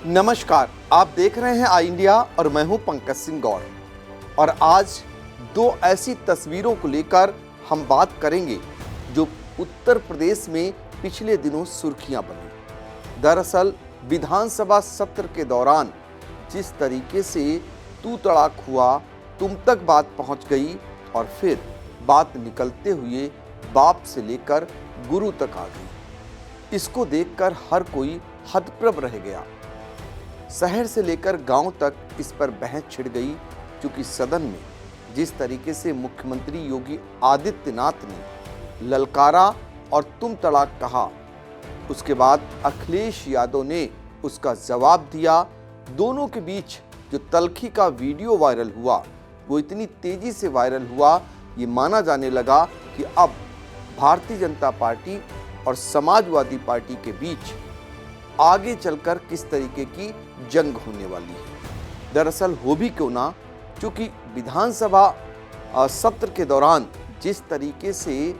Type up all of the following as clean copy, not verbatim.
नमस्कार, आप देख रहे हैं आई इंडिया और मैं हूं पंकज सिंह गौर। और आज दो ऐसी तस्वीरों को लेकर हम बात करेंगे जो उत्तर प्रदेश में पिछले दिनों सुर्खियां बनी। दरअसल विधानसभा सत्र के दौरान जिस तरीके से तू तड़ाक हुआ, तुम तक बात पहुंच गई और फिर बात निकलते हुए बाप से लेकर गुरु तक आ गई, इसको देखकर हर कोई हतप्रभ रह गया। शहर से लेकर गांव तक इस पर बहस छिड़ गई, क्योंकि सदन में जिस तरीके से मुख्यमंत्री योगी आदित्यनाथ ने ललकारा और तुम तड़ाक कहा, उसके बाद अखिलेश यादव ने उसका जवाब दिया। दोनों के बीच जो तल्खी का वीडियो वायरल हुआ, वो इतनी तेजी से वायरल हुआ, ये माना जाने लगा कि अब भारतीय जनता पार्टी और समाजवादी पार्टी के बीच आगे चलकर किस तरीके की जंग होने वाली है। दरअसल हो भी क्यों ना, क्योंकि विधानसभा सत्र के दौरान जिस तरीके से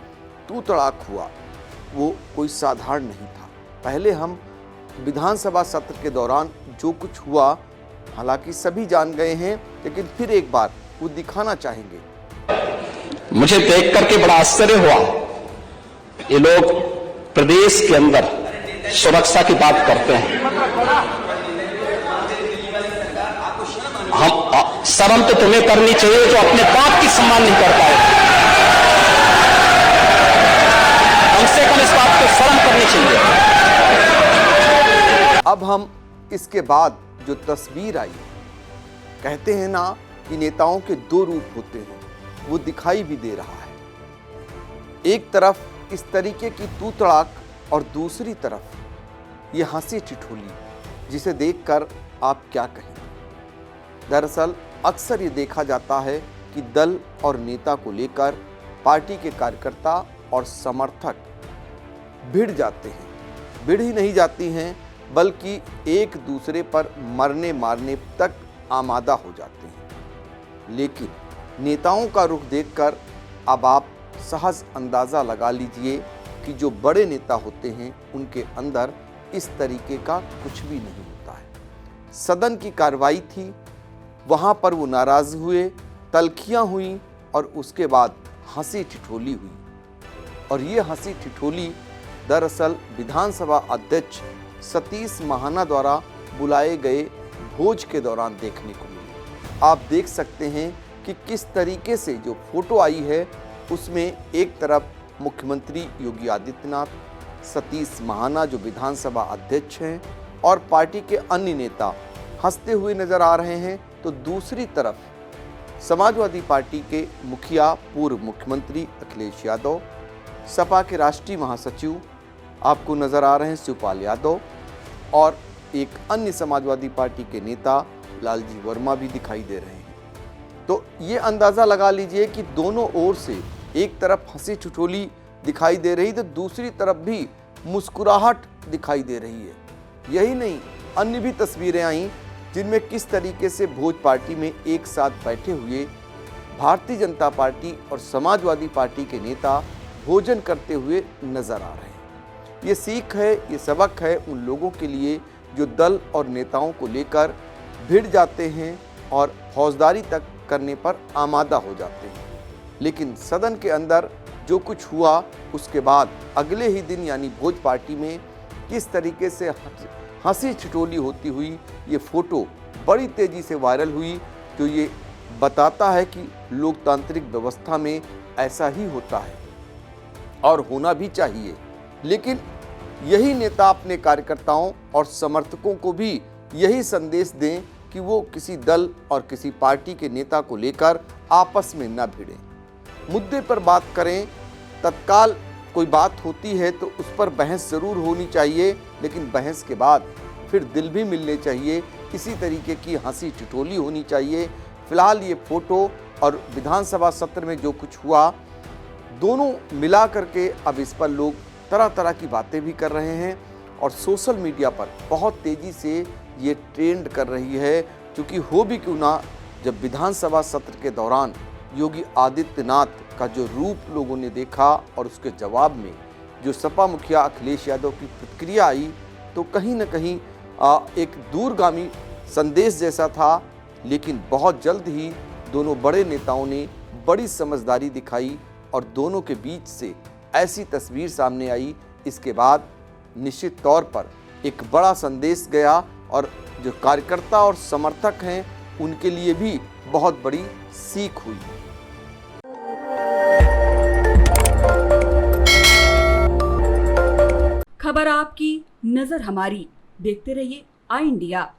तू तड़ाक हुआ वो कोई साधारण नहीं था। पहले हम विधानसभा सत्र के दौरान जो कुछ हुआ, हालांकि सभी जान गए हैं, लेकिन फिर एक बार वो दिखाना चाहेंगे। मुझे देख करके बड़ा आश्चर्य हुआ। ये लोग प्रदेश के अंदर सुरक्षा की बात करते हैं। हम शर्म तो तुम्हें करनी चाहिए जो अपने बाप की सम्मान नहीं कर पाए। कम से कम इस बात को शर्म करनी चाहिए। अब हम इसके बाद जो तस्वीर आई, कहते हैं ना कि नेताओं के दो रूप होते हैं, वो दिखाई भी दे रहा है। एक तरफ इस तरीके की तू तड़ाक और दूसरी तरफ ये हंसी ठिठोली, जिसे देखकर आप क्या कहें। दरअसल अक्सर ये देखा जाता है कि दल और नेता को लेकर पार्टी के कार्यकर्ता और समर्थक भिड़ जाते हैं। भिड़ ही नहीं जाती हैं, बल्कि एक दूसरे पर मरने मारने तक आमादा हो जाते हैं। लेकिन नेताओं का रुख देखकर अब आप सहज अंदाज़ा लगा लीजिए कि जो बड़े नेता होते हैं उनके अंदर इस तरीके का कुछ भी नहीं होता है। सदन की कार्रवाई थी, वहाँ पर वो नाराज हुए, तल्खियाँ हुई और उसके बाद हंसी ठिठोली हुई। और ये हंसी ठिठोली दरअसल विधानसभा अध्यक्ष सतीश महाना द्वारा बुलाए गए भोज के दौरान देखने को मिली। आप देख सकते हैं कि किस तरीके से जो फोटो आई है, उसमें एक तरफ मुख्यमंत्री योगी आदित्यनाथ, सतीश महाना जो विधानसभा अध्यक्ष हैं और पार्टी के अन्य नेता हंसते हुए नजर आ रहे हैं, तो दूसरी तरफ समाजवादी पार्टी के मुखिया पूर्व मुख्यमंत्री अखिलेश यादव, सपा के राष्ट्रीय महासचिव आपको नजर आ रहे हैं शिवपाल यादव, और एक अन्य समाजवादी पार्टी के नेता लालजी वर्मा भी दिखाई दे रहे हैं। तो ये अंदाजा लगा लीजिए कि दोनों ओर से एक तरफ हंसी ठिठोली दिखाई दे रही, तो दूसरी तरफ भी मुस्कुराहट दिखाई दे रही है। यही नहीं, अन्य भी तस्वीरें आई जिनमें किस तरीके से भोज पार्टी में एक साथ बैठे हुए भारतीय जनता पार्टी और समाजवादी पार्टी के नेता भोजन करते हुए नजर आ रहे हैं। ये सीख है, ये सबक है उन लोगों के लिए जो दल और नेताओं को लेकर भिड़ जाते हैं और फौजदारी तक करने पर आमादा हो जाते हैं। लेकिन सदन के अंदर जो कुछ हुआ, उसके बाद अगले ही दिन यानी भोज पार्टी में किस तरीके से हंसी ठिठोली होती हुई ये फोटो बड़ी तेजी से वायरल हुई, तो ये बताता है कि लोकतांत्रिक व्यवस्था में ऐसा ही होता है और होना भी चाहिए। लेकिन यही नेता अपने कार्यकर्ताओं और समर्थकों को भी यही संदेश दें कि वो किसी दल और किसी पार्टी के नेता को लेकर आपस में न भिड़ें। मुद्दे पर बात करें, तत्काल कोई बात होती है तो उस पर बहस ज़रूर होनी चाहिए, लेकिन बहस के बाद फिर दिल भी मिलने चाहिए। इसी तरीके की हंसी ठिठोली होनी चाहिए। फिलहाल ये फोटो और विधानसभा सत्र में जो कुछ हुआ, दोनों मिला करके अब इस पर लोग तरह तरह की बातें भी कर रहे हैं और सोशल मीडिया पर बहुत तेज़ी से ये ट्रेंड कर रही है। क्योंकि हो भी क्यों ना, जब विधानसभा सत्र के दौरान योगी आदित्यनाथ का जो रूप लोगों ने देखा और उसके जवाब में जो सपा मुखिया अखिलेश यादव की प्रतिक्रिया आई, तो कहीं न कहीं एक दूरगामी संदेश जैसा था, लेकिन बहुत जल्द ही दोनों बड़े नेताओं ने बड़ी समझदारी दिखाई और दोनों के बीच से ऐसी तस्वीर सामने आई। इसके बाद निश्चित तौर पर एक बड़ा संदेश गया और जो कार्यकर्ता और समर्थक हैं उनके लिए भी बहुत बड़ी सीख हुई। खबर आपकी, नजर हमारी। देखते रहिए आई इंडिया।